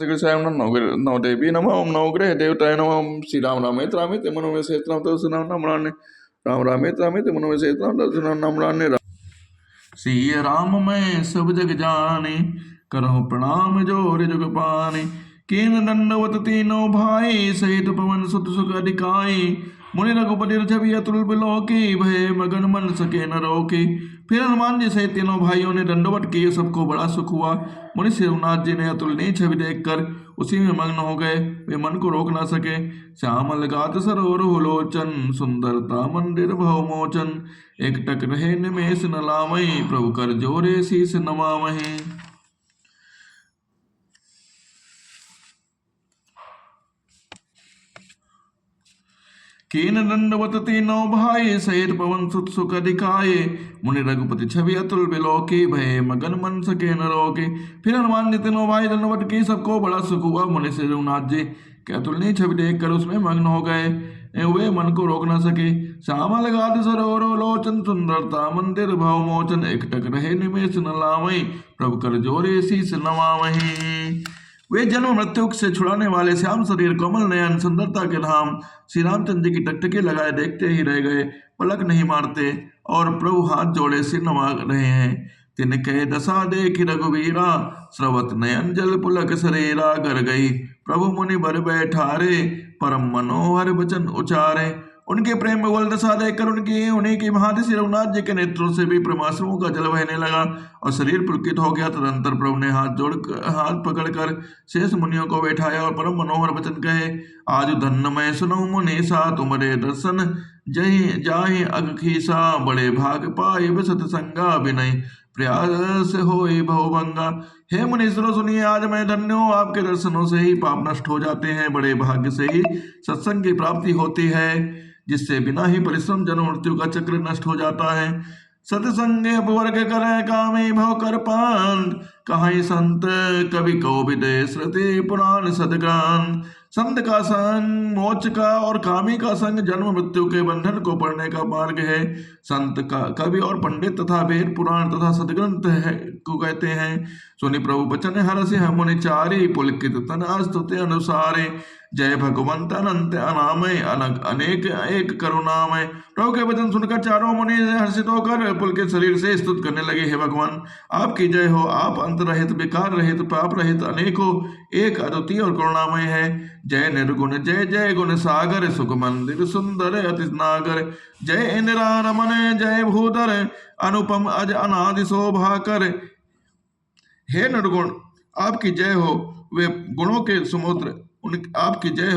नव देवी नम ओम नवग्रह देवताय नम ओम श्री राम रामेत रामेत मनोमे सेतराम तस्नाम नमराने राम रामेत रामेत मनोमे सेतराम तस्नाम नमराने श्री राम मैं सब जग जाने करहु प्रणाम जोर जुग पाने कीन दंडवत तीनों भाई सहित पवन सुत सुख अधिकाई मुनि रघुपति छवि अतुल बिलोकी भय मगन मन सके न रोके। फिर हनुमान जी सहित तीनों भाइयों ने दंडवत किए, सबको बड़ा सुख हुआ। मुनि रघुनाथ जी ने अतुलनीय छवि देखकर उसी में मग्न हो गए, वे मन को रोक ना सके। श्यामल गात सरोवर लोचन सुंदरता मंदिर भव मोचन एक टक रहे निमेष न लामहि प्रभु कर जोरे शीस नमामहि। कीन दंडवत तीनों भाई सहित पवन सुत सुख दिखाए मुनि रघुपति छवि अतुल बिलोकी भय मगन मन सके न रोके। फिर हनुमान जी तीनों भाई दंडवत की, सबको बड़ा सुख हुआ। मुनि श्री रघुनाथ जी के अतुलनीय छवि देखकर उसमें मग्न हो गए, वे मन को रोक न सके। श्यामल गाद सरोवर लोचन सुंदरता मंदिर भव मोचन एक टक रहे निमेष न लामहि प्रभु कर जोरे शीस नमामहि। वे जन्म मृत्यु से छुड़ाने वाले श्याम शरीर कोमल नयन सुंदरता के धाम श्री रामचंद्र जी की टकटकी लगाए देखते ही रह गए, पलक नहीं मारते और प्रभु हाथ जोड़े सिर नवा रहे हैं। तिनके दशा देख रघुवीरा स्रवत नयन जल पुलक शरीरा कर गई प्रभु मुनि बर बैठारे परम मनोहर वचन उचारे। उनके प्रेम में उगल दशा देखकर उन्हीं की भांति श्री रघुनाथ जी के नेत्रों से भी प्रेमाश्रुओं का जल बहने लगा और शरीर पुलकित हो गया। तदंतर प्रभु ने हाथ पकड़कर शेष मुनियों को बैठाया और परम मनोहर वचन कहे, आज धन्य मैं सुनऊं मुनीसा तुमरे दर्शन जहि जाहि अगखीसा बड़े भाग पाए बसत संगा विनय प्रयास होए भवभंगा। हे मुनीश्वरों सुनिए, आज मैं धन्य हूँ, आपके दर्शनों से ही पाप नष्ट हो जाते हैं, बड़े भाग्य से ही सत्संग की प्राप्ति होती है, जिससे बिना ही परिश्रम जन्म मृत्यु का चक्र नष्ट हो जाता है। सत्संग अपवर्ग करे कामी भव कर पान कहाई संत कवि कोविद श्रुति पुराण सदग्रान। संत का संग मोक्ष का और कामी का संग जन्म मृत्यु के बंधन को पढ़ने का मार्ग है। संत का कवि और पंडित तथा वेद पुराण तथा सदग्रंथ को कहते हैं। सुनि प्रभु बचन हरसि मुनि चारि पुलकित तन स्तुति अनुसारे जय भगवंत अनंत अनामय अनक अनेक एक करुणामय। प्रभु के वचन सुनकर चारों मुनि हर्षित होकर पुलकित शरीर से स्तुत करने लगे, हे भगवान आपकी जय हो, आप अंत रहित विकार रहित पाप रहित अनेकों एक अद्वितीय और करुणामय है। जय निर्गुण जय जय गुण सागर सुख मंदिर सुंदर अति नागर जय इंदिरा रमन जय भूधर अनुपम अज अनादि शोभा कर। हे निर्गुण आपकी जय हो, वे गुणों के समुद्र आपकी जय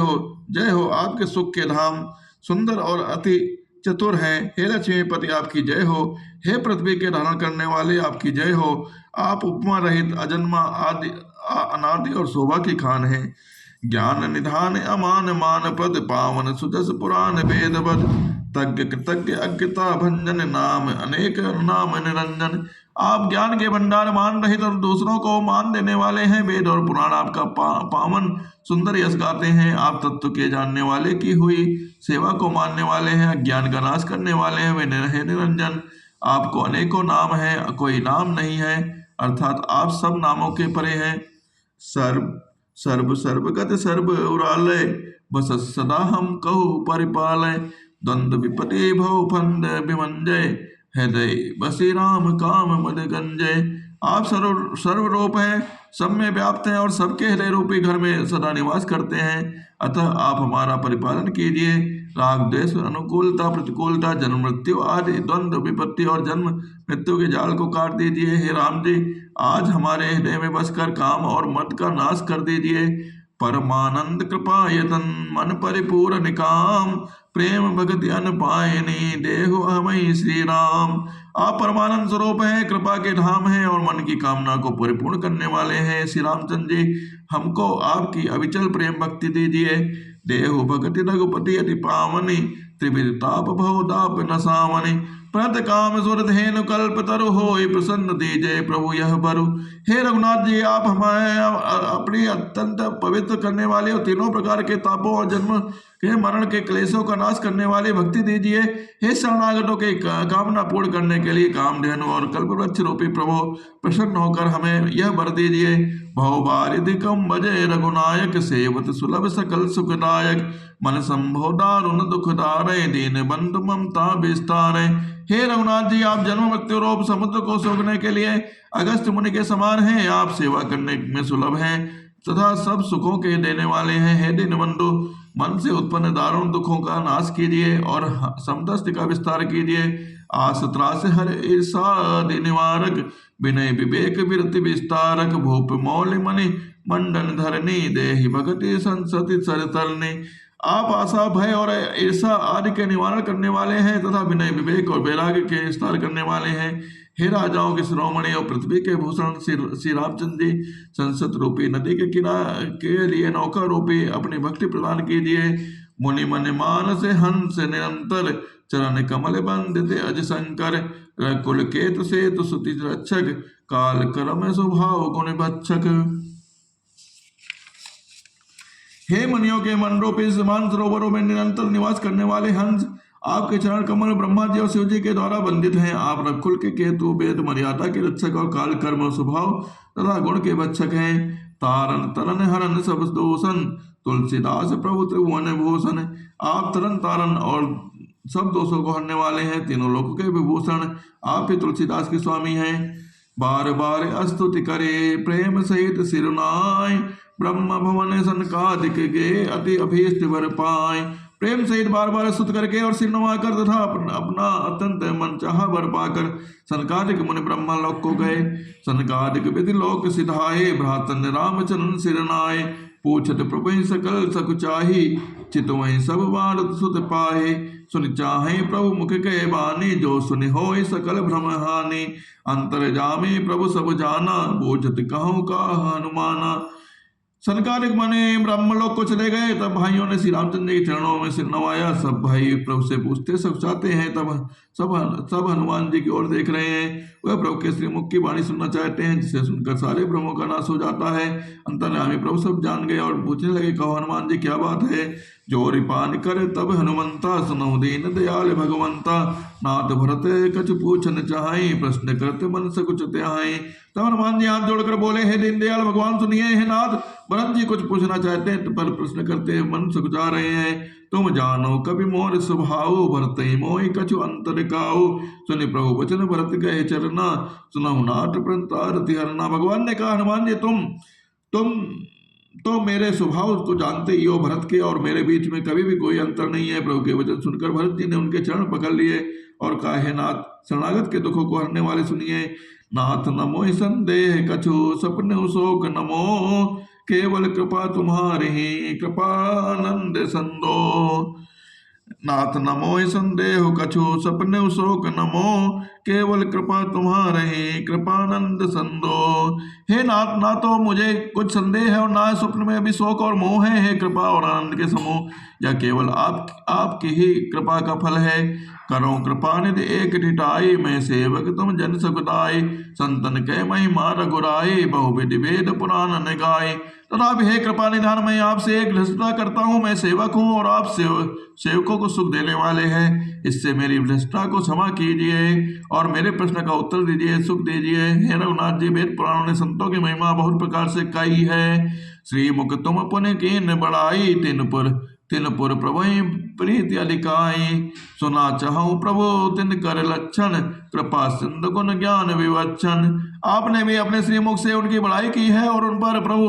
हो आपके सुख के धाम सुंदर और अति चतुर हैं। हे लक्ष्मीपति आपकी जय हो, हे पृथ्वी के धारण करने वाले आपकी जय हो, आप उपमा रहित अजन्मा आदि अनादि और शोभा की खान है। ज्ञान निधान अमान मान पद पावन सुजस पुराण वेदवद तज्ञ कृतज्ञ अज्ञता भंजन नाम अनेक नाम निरंजन। आप ज्ञान के भंडार मान रहित और दूसरों को मान देने वाले हैं। वेद और पुराण आपका पावन सुंदर यश गाते हैं। आप तत्व के जानने वाले की हुई सेवा को मानने वाले हैं, अज्ञान का नाश करने वाले हैं, वे निरंजन। आपको अनेकों नाम है, कोई नाम नहीं है, अर्थात आप सब नामों के परे हैं। सर्व सर्वगत सर्व उरालय बस सदा हम कहु परिपालय द्वंद्व विपति भव फंद विमंजय हृदय बसी राम काम मद गंजय। आप सर्वरूप हैं, सब में व्याप्त हैं और सबके हृदय रूपी घर में सदा निवास करते हैं। अतः आप हमारा परिपालन कीजिए। राग द्वेष अनुकूलता प्रतिकूलता जन्म मृत्यु आदि द्वंद्व विपत्ति और जन्म मृत्यु के जाल को काट दीजिए। हे राम जी, आज हमारे हृदय में बसकर काम और मद का नाश कर दीजिए। परमानंद कृपा यतन मन परिपूर्ण निकाम प्रेम भक्ति अनपायनी देहु हमें श्री राम। आप परमानंद स्वरूप हैं, कृपा के धाम हैं और मन की कामना को परिपूर्ण करने वाले हैं। श्री रामचंद्र जी, हमको आपकी अविचल प्रेम भक्ति दीजिए। देहु भक्ति रघुपति अति पावनी त्रिविध ताप भव दाप नसावनी प्रत काम सुर धेनु कल्प तरु होय प्रसन्न दीजय प्रभु यह बरु। हे रघुनाथ जी, आप हमें अपनी अत्यंत पवित्र करने वाले और तीनों प्रकार के तापों और जन्म हे मरण के क्लेशों का नाश करने वाले भक्ति दीजिए। हे शरणागतों के कामना पूर्ण करने के लिए कामधेनु और कल्पवृक्ष रूपी प्रभु प्रसन्न होकर हमें यह वर दीजिए। भवबारिधिकम भजे रघुनायक सेवत सुलभ सकल सुखदायक मन संभो दारुण दुखदारे दीन बंधु ममता विस्तारे। हे रघुनाथ जी, आप जन्म मृत्यु रूप समुद्र को सोखने के लिए अगस्त मुनि के समान हैं। आप सेवा करने में सुलभ हैं तथा सब सुखों के देने वाले हैं। हे दीनबंधु, मन से उत्पन्न दारुण दुखों का नाश कीजिए और समदस्ति का विस्तार कीजिए। आस त्रास हर ईर्षा आदि निवारक विनय विवेक विरति विस्तारक भूप मौल मणि मंडन धरनी देहि भगति संसति सरतरनी। आप आशा भय और ईर्षा आदि के निवारण करने वाले हैं तथा विनय विवेक और वैराग्य के विस्तार करने वाले हैं। हे राजाओं के शिरोमणि और पृथ्वी के भूषण श्री रामचंद्र जी, संसद रूपी नदी के किनारे के लिए नौका रूपी अपनी भक्ति प्रदान कीजिए। मुनि मन मान से हंस निरंतर चरण कमल बंदित अज शंकर कुल केतु सेतु सुति रक्षक काल करम स्वभाव गुण भक्षक। हे मुनियों के मन रूपी समान सरोवरों में निरंतर निवास करने वाले हंस, आपके चरण कमल ब्रह्मा जी और शिव जी के द्वारा वंदित हैं। आप रकुल के केतु वेद मर्यादा के रक्षक और काल कर्म स्वभाव तथा गुण के भक्षक हैं। तारन तरन हरन सब दोषन तुलसीदास प्रभु त्रिभुवन भूषण। आप तरन तारन और सब दोषों को हरने वाले हैं। तीनों लोकों के विभूषण आप ही तुलसीदास के स्वामी हैं। बार बार स्तुति करे प्रेम सहित सिरुनाय ब्रह्म भवन सनकादिक गे अति अभीष्ट वर पाए। प्रेम सहित बार बार स्तुत करके और सिर नवाकर तथा अपना अत्यंत मन चाह वर पाकर सनकादिक मुनि ब्रह्मा लोक को गए। सनकादिक विधि लोक सिधाए भ्रातन रामचरण सिरनाए। पूछत प्रभु सकल सकुचाही चितवहीं सब भारत सुत पाहे। सुन चाहे प्रभु मुख के बानी जो सुनि होय सकल भ्रम हानि। अंतर जामे प्रभु सब जाना बूझत कहूँ का हनुमाना। सनकादिक मुनि ब्रह्मलोक को चले गए। तब भाइयों ने श्री रामचंद्र के चरणों में सिर नवाया। सब भाई प्रभु से पूछते सब चाहते हैं। तब सब हनुमान जी की ओर देख रहे हैं। वह प्रभु के श्रीमुख की वाणी सुनना चाहते हैं, जिसे सुनकर सारे भ्रमों का नाश हो जाता है। अंतर्यामी प्रभु सब जान गए और पूछने लगे, कहो हनुमान जी क्या बात है। जो रिपान करे तब हनुमंता सुनऊ दीन दयाल भगवंता। नाथ भरत कछु पूछन चाहे प्रश्न करते मन सकुच त्याहे। तब हनुमान जी हाथ जोड़कर बोले, हे दीन दयाल भगवान सुनिए। हे नाथ भरत जी कुछ पूछना चाहते हैं पर प्रश्न करते मन सकुचा रहे हैं। तुम जानो कभी मोर स्वभाव भरत मोहि कछु अंतर काऊ। सुनि प्रभु वचन भरत गए चरना सुनऊ नाट प्रंतारति हरना। भगवान ने कहा, हनुमान जी तुम तो मेरे स्वभाव को जानते ही हो। भरत के और मेरे बीच में कभी भी कोई अंतर नहीं है। प्रभु के वचन सुनकर भरत जी ने उनके चरण पकड़ लिए और कहा, हे नाथ शरणागत के दुखों को हरने वाले सुनिए। नाथ नमो संदेह कछु सपने शोक नमो। केवल कृपा तुम्हारी कृपानंद संदो। नाथ नमो संदेह कछु सपने शोक नमो। केवल कृपा तुम्हारे कृपानंद संदो। हे नाथ, ना तो मुझे कुछ संदेह है और ना स्वप्न में भी शोक और मोह है। हे कृपा और आनंद के समूह, यह केवल आपकी ही कृपा का फल है। करो कृपा निधि एक ढिठाई मैं सेवक तुम जन सुखदाई। संतन के महिमा रघुराई बहुविधि वेद पुराण न गाए। तथापि हे कृपा निधान, मैं आपसे एक भ्रष्टता करता हूँ। मैं सेवक हूँ और आप सेवकों को सुख देने वाले हैं। इससे मेरी भ्रष्टता को क्षमा कीजिए और मेरे प्रश्न का उत्तर दीजिए, सुख दीजिए। हे रघुनाथ जी, वेद पुराणों ने संतों की महिमा बहुत प्रकार से कही है। श्री मुख तुम पुण्य कीन बढ़ाई तिन पुर प्रभु प्रीति अधिकाई। सुना चाहूँ प्रभु तिन कर लक्षण कृपा सिंधु गुण ज्ञान विवक्षण। आपने भी अपने श्रीमुख से उनकी बड़ाई की है और उन पर प्रभु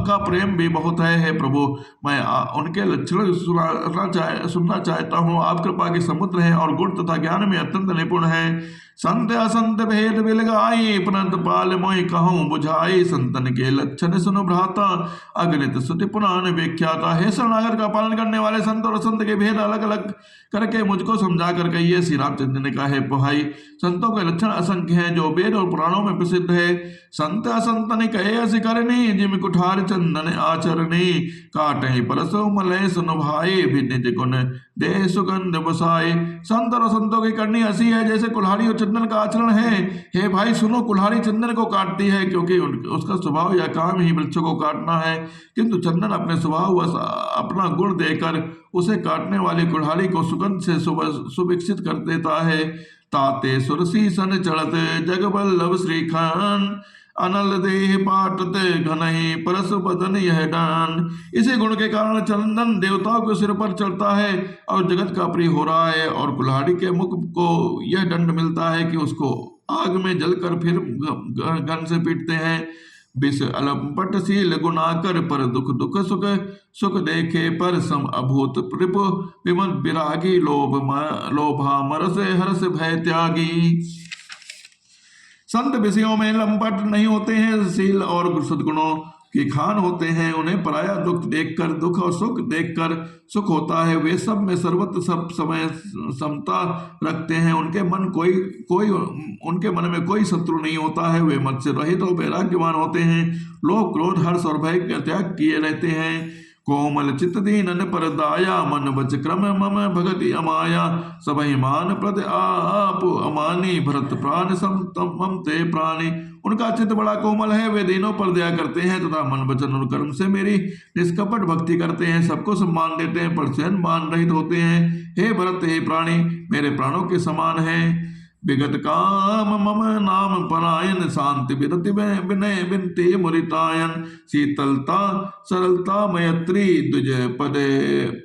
का प्रेम भी बहुत है। हे प्रभु, मैं उनके लक्षण सुनना चाहता हूँ। आप कृपा के समुद्र हैं और गुण तथा ज्ञान में अत्यंत निपुण है। संत असंत भेद बिलगाई पुनंत पाल मोहि कहूँ बुझाई। संतन के लक्षण सुन भ्राता अगणित स्तुति पुराण विख्याता। हे शरणागत का पालन करने वाले संत और असंत के भेद अलग अलग करके मुझको समझा कर कहिए। श्री रामचंद्र ने कहा, हे भाई, संतों के लक्षण असंख्य हैं, जो वेद और पुराणों में प्रसिद्ध है। संत असंतन कहे अस करनी, जिम कुठार चंदन आचरणी, काटे परसो मलय सुन भाई, भिन्न गुण दे सुगंध बसाए। संत और संतों की करनी ऐसी है जैसे कुल्हाड़ी और चंदन का आचरण है। हे भाई सुनो, कुल्हाड़ी चंदन को काटती है क्योंकि उसका स्वभाव या काम ही वृक्षों को काटना है, किंतु चंदन अपने स्वभाव व अपना गुण देकर उसे काटने वाली कुल्हाड़ी को सुगंध से सुविकसित कर देता है। ताते सुरसी सन चढ़त जग बल्लभ श्रीखान, अनल देह पाटत घनहि परस बदन यह डान। इसी गुण के कारण चंदन देवताओं के सिर पर चढ़ता है और जगत का प्रिय हो रहा है, और कुल्हाड़ी के मुख को यह दंड मिलता है कि उसको आग में जलकर फिर घन से पीटते हैं। विष अलंपट शील गुणाकर, पर दुख दुख सुख सुख देखे पर सम अभूत रिप विमन विरागी, लोभा मरस हर्ष भय त्यागी। संत विषयों में लंपट नहीं होते हैं, शील और सद्गुणों की खान होते हैं। उन्हें पराया दुख देखकर दुख और सुख देखकर सुख होता है। वे सब में सर्वत्र सब समय समता रखते हैं। उनके मन में कोई शत्रु नहीं होता है। वे मत से रहित और वैराग्यवान होते हैं। लोभ क्रोध हर्ष और भय का त्याग किए रहते हैं। कोमल चित्त दीनन पर दाया, मन बच क्रम मम भगति अमाया। सबहि मान प्रद आप अमानी, भरत प्राण मम ते प्राणी। उनका चित्त बड़ा कोमल है, वे दीनों पर दया करते हैं तथा मन वचन और कर्म से मेरी निष्कपट भक्ति करते हैं। सबको सम्मान देते हैं पर स्वयं मान रहित होते हैं। हे भरत, हे प्राणी मेरे प्राणों के समान है। विगत काम मम नाम परायण, शांति विरति विनय विनते मुरितायन। शीतलता सरलता मयत्री, द्विज पदे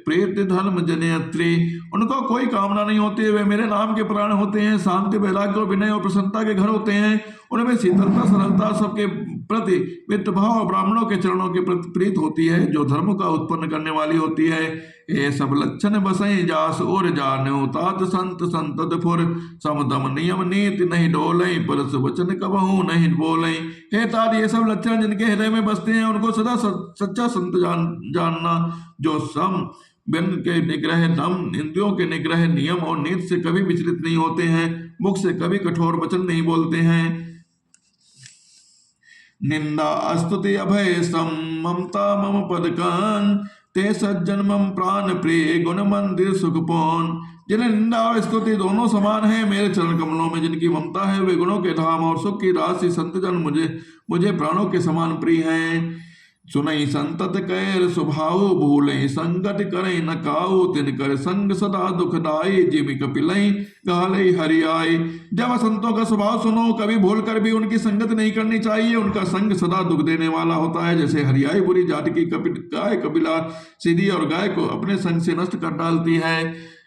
प्रेत धर्म जनयत्री। उनको कोई कामना नहीं होती, वे मेरे नाम के प्राण होते हैं। शांति वैराग्य और विनय और प्रसन्नता के घर होते हैं। उनमें शीतलता सरलता सबके प्रति मित्र भाव और ब्राह्मणों के चरणों के प्रति प्रीत होती है, जो धर्म का उत्पन्न करने वाली होती है। ये सब लक्षण बसई जास और जाने तात संत संतत फुर, समदम नियम नीति नहीं डोलई, परस वचन कबहू नहीं बोलई। हे तात, ये सब लक्षण जिनके हृदय में बसते हैं उनको सदा सच्चा संत जानना, जो सम बिन के निग्रह, दम, इंद्रियों के निग्रह, नियम और नीति से कभी विचलित नहीं होते हैं, मुख से कभी कठोर वचन नहीं बोलते हैं। निंदा स्तुति अभय सम ममता मम पदकान, ते सज्जन मम प्राण प्रिय गुण मंदिर सुखपोन। जिन्हें निंदा और स्तुति दोनों समान है, मेरे चरण कमलों में जिनकी ममता है, वे गुणों के धाम और सुख की राशि संतजन मुझे प्राणों के समान प्रिय हैं। सुनई संतत कैर स्वभाव, भूलई संगत करई न काऊ, तिनकर संग सदा दुखदाई, जिमि कपिलई गालई हरियाई। जब संतों का स्वभाव सुनो, कभी भूल कर भी उनकी संगत नहीं करनी चाहिए। उनका संग सदा दुख देने वाला होता है। जैसे हरियाई बुरी जाति की गाय कपिला सीधी और गाय को अपने संग से नष्ट कर डालती है।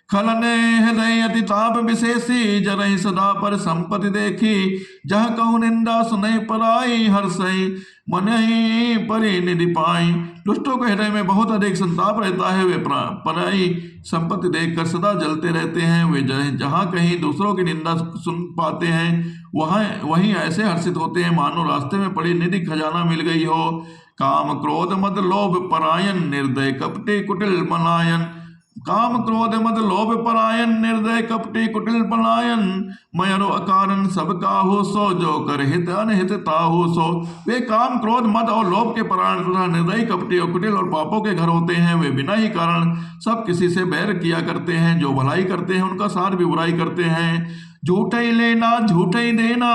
खलने हृदय अति ताप विशेषी, जरहि सदा पर संपत्ति देखी। जह कहूँ निंदा सुनई पराई, हर्षई मन ही परि निधि पाई। दुष्टों के हृदय में बहुत अधिक संताप रहता है। वे पराई संपत्ति देखकर सदा जलते रहते हैं। वे जहाँ कहीं दूसरों की निंदा सुन पाते हैं वहीं ऐसे हर्षित होते हैं मानो रास्ते में पड़ी निधि खजाना मिल गई हो। काम क्रोध मद लोभ परायण, निर्दय कपटी कुटिल मलायन। काम क्रोध मद लोभ परायण, निर्दय कपटी कुटिल पलायन। मयरो अकारण सब काहू सो, जो कर हित अनहित ताहू सो। वे काम क्रोध मद और लोभ के परायण तथा निर्दयी कपटी और कुटिल और पापों के घर होते हैं। वे बिना ही कारण सब किसी से बैर किया करते हैं। जो भलाई करते हैं उनका साथ भी बुराई करते हैं। झूठ ही लेना झूठ ही देना,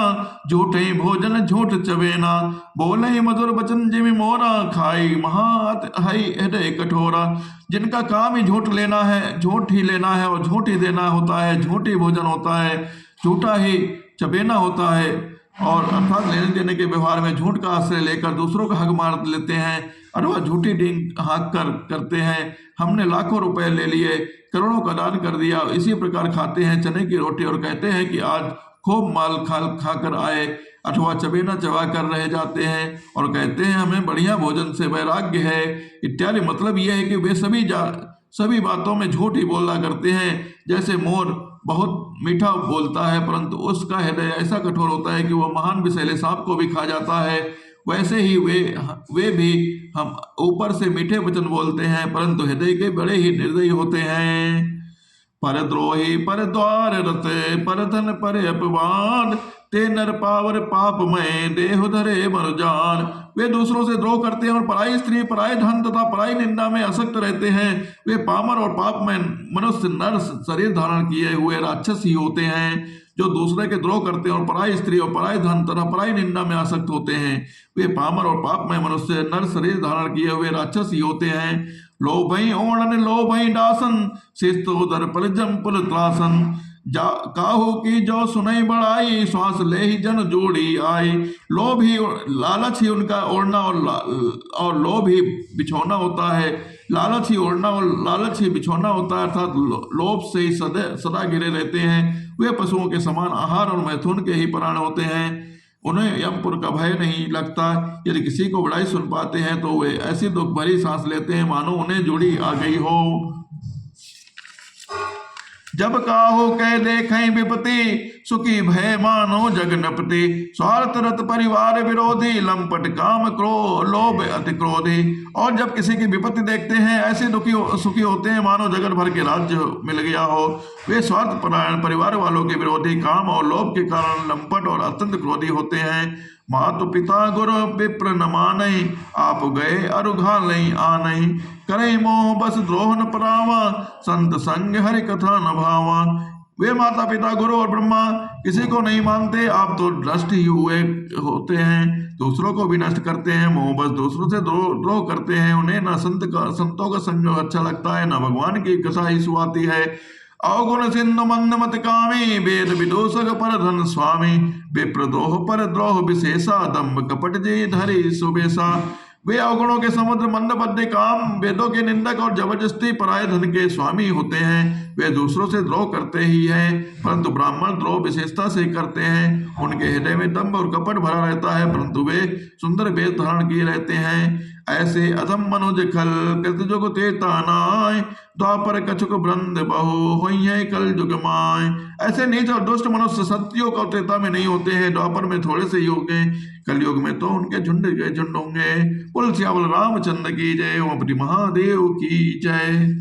झूठ ही भोजन झूठ चबेना। बोले ही मधुर वचन जिमि मोरा, खाई महात हई हृदय कठोरा। जिनका काम ही झूठ लेना है, झूठ ही लेना है और झूठ ही देना होता है। झूठ ही भोजन होता है, झूठा ही चबेना होता है। और अर्थात लेने देने के व्यवहार में झूठ का आश्रय लेकर दूसरों का हक मार लेते हैं अथवा झूठी डींग हाँक कर करते हैं। हमने लाखों रुपए ले लिए, करोड़ों का दान कर दिया। इसी प्रकार खाते हैं चने की रोटी और कहते हैं कि आज खूब माल खाकर आए, अथवा चबेना चबा कर रह जाते हैं और कहते हैं हमें बढ़िया भोजन से वैराग्य है इत्यादि। मतलब यह है कि वे सभी बातों में झूठ ही बोला करते हैं। जैसे मोर बहुत मीठा बोलता है परंतु उसका हृदय ऐसा कठोर होता है कि वह महान विषैले सांप को भी खा जाता है, वैसे ही वे भी हम ऊपर से मीठे वचन बोलते हैं परंतु हृदय के बड़े ही निर्दयी होते हैं। पर द्रोही पर द्वार रते पर धन पर अपमान ते नर पावर पाप में देह धरे मर जान। वे दूसरों से द्रोह करते हैं और पराई स्त्री पराई धन तथा पराई निंदा में आसक्त रहते हैं। वे पामर और पाप में मनुष्य नर शरीर धारण किए हुए राक्षस ही होते हैं। जो दूसरे के द्रोह करते हैं और पराई स्त्री और पराई धन तथा पराई निंदा में आसक्त होते हैं, वे पामर और पाप में मनुष्य नर शरीर धारण किए हुए राक्षस ही होते हैं। लोभई ओणन लोभई दासन शिस्तोदर परिजम पुल त्रासन जा काहू की जो सुनई बढ़ाई श्वास ले ही जन जोड़ी आई। लोभ ही लालच ही उनका ओढ़ना और लोभ ही बिछोना होता है। लालच ही ओढ़ना और लालच ही बिछोना होता है, अर्थात लोभ से ही सदा घिरे रहते हैं। वे पशुओं के समान आहार और मैथुन के ही प्राण होते हैं। उन्हें यमपुर का भय नहीं लगता। यदि किसी को बड़ाई सुन पाते हैं तो वे ऐसी दुख भरी सांस लेते हैं मानो उन्हें जुड़ी आ गई हो। जब काहू कह देखें विपत्ति सुखी भय मानो जगनपति। स्वार्थ रत परिवार विरोधी लंपट काम क्रोध लोभ अति क्रोधी। और जब किसी की विपत्ति देखते हैं ऐसे सुखी होते हैं मानो जगत भर के राज्य मिल गया हो। वे स्वार्थ परायण परिवार वालों के विरोधी काम और लोभ के कारण लंपट और अत्यंत क्रोधी होते हैं। मातु पिता गुरु विप्र न मानई आप गए अरुघा लई आनई। करे मोह बस द्रोह न परावा संत संग हरि कथा न भावा। वे माता पिता गुरु और ब्रह्मा किसी को नहीं मानते, आप तो नष्ट ही हुए होते हैं, दूसरों को भी नष्ट करते हैं। मोह बस दूसरों से द्रोह करते हैं। उन्हें न संतों का संग अच्छा लगता है, न भगवान की कथा ही सुहाती है। अवगुण सिंधु मंद मत कामी वेद विदूषक पर धन स्वामी। विप्रद्रोह पर द्रोह विशेषा दम्भ कपट जी धरी सुबेसा। वे अवगुणों के समुद्र मंद बद्ध काम वेदों के निंदक और जबरदस्ती पराये धन के स्वामी होते हैं। वे दूसरों से द्रोह करते ही हैं, परंतु ब्राह्मण द्रोह विशेषता से करते हैं। उनके हृदय में दम्भ और कपट भरा रहता है, परंतु वे सुंदर वेद धारण किए रहते हैं। ऐसे अधम मनुज खल कृत जुग तेता नाय द्वापर कछुक वृंद बहु होई है कल जुग माय। ऐसे नीच और दुष्ट मनुष्य सत्युग और त्रेता में नहीं होते हैं, द्वापर में थोड़े से ही होंगे, कलयुग में तो उनके झुंड के झुंड होंगे। बोल सियावल रामचंद्र की जय, ओम अपनी महादेव की जय।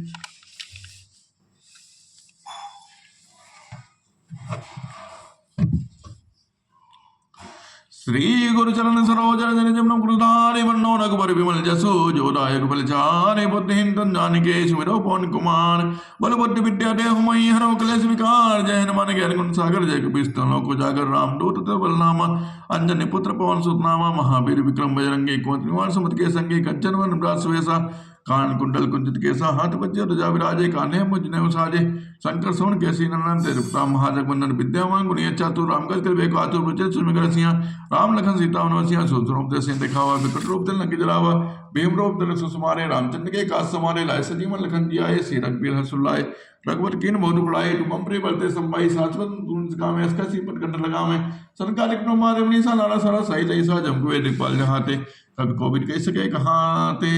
श्री गुरु चरण सरोज रजन जमन गुरुधारि वन्नो रघुबर विमल जसो जो दायक बलचारे बुद्धिहीन तन जानिके सुमिरो पवन कुमार। बल बुद्धि विद्या देहु मयि हरो क्लेश विकार। जय हनुमान ज्ञान गुण सागर जय कपीस को जागर रामदूत बलनामा। अंजनी पुत्र पवन सुत नामा। महावीर विक्रम बजरंगी कुमति निवार सुमति के संगी कंचन वन ब्रास वेसा। कान कुंडल कुंजित केसा हाथ बज्जे ध्वजा विराजे। कान्हे मुझ ने साजे शंकर सोन केसी नंदन तेरुपता महाजग वंदन विद्यावान गुणिया चातुर रामकस कर बेको आतुर रुचि सुमिकर सिंह। राम लखन सीता वनवसिया सूत्र दे सिंह दिखावा। विकट रूप दिल लंकी जलावा। भीम रूप धर सुसुमारे रामचंद्र के काज समारे। लाए सजीवन लखन जी आए श्री रघुबीर हर्षुल्लाए। रघुवर कीन बहुत बुलाए तुम प्रिय बलते संभाई। शाश्वत काम इसका सीपत कंठ लगावे। संकालिक ब्रह्मादेव निशा नारा सारा सही तैसा जमकुए दिखपाल जहाते। कभी कोविड कह सके कहाते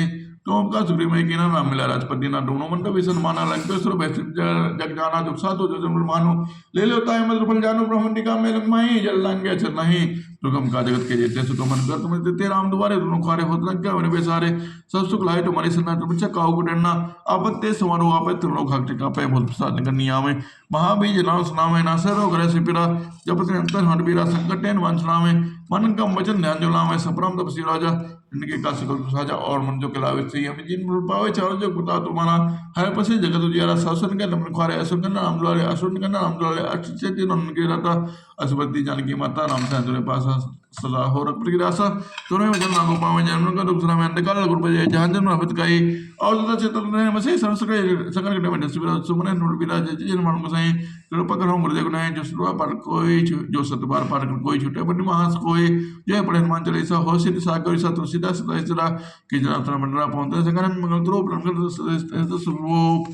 तो का सुग्रीमय की नाम मिला राजपति ना दोनों मंडप विसन माना लंकेश्वर जग जाना दुख सातो जजन मानो। ले लो ताय मधुर फल जानो ब्रह्मंडिका में लंगमाई जल लंगे अचर नहीं। दुर्गम का जगत के जेते सुतो मन कर तुम देते राम दुआरे दोनों खारे होत लंका वन बेसारे। सब सुख लाए तुम्हारी सन्ना तुम काहू को डरना। आपत्ते समारो आपे तुम लोग हक का पे बहुत प्रसाद कन्या में। महाबीज नाम सुनावे ना सरो करे सिपिरा। जब से अंतर हट बीरा संकटेन वन सुनावे। मन कम वचन ध्यान जो लावे सपराम तपसी राजा। इनके का सकल साजा और मन जो कलावे से हमें जिन पावे चारों जो बता तुम्हारा हर पसे जगत उजियारा। सासन का नमन खारे असुर का नाम दुलारे असुर का नाम दुलारे अच्छे दिन उनके रहता। असुबद्दी जानकी माता राम से तुरे पासा सदा हो रख प्रगिरासा। तुरे वचन नागो पावे जन्म का दुख सुना में अंधकार गुरु बजे जहां जन्म हबत काई। और सदा चेतन ने मसे संस्कृत सकल के में शिविर सुमने नुर विराज जन मन को सही। कृपा करो गुरुदेव ने जो सुरवा पर कोई जो सतबार पार कर कोई छूटे बड़ी महास कोई। जय पढ़े हनुमान चालीसा हो सिद्धि सागर सा तुलसीदास सदा कि जरा मंडरा पहुंचते संगन मंगल रूप स्वरूप।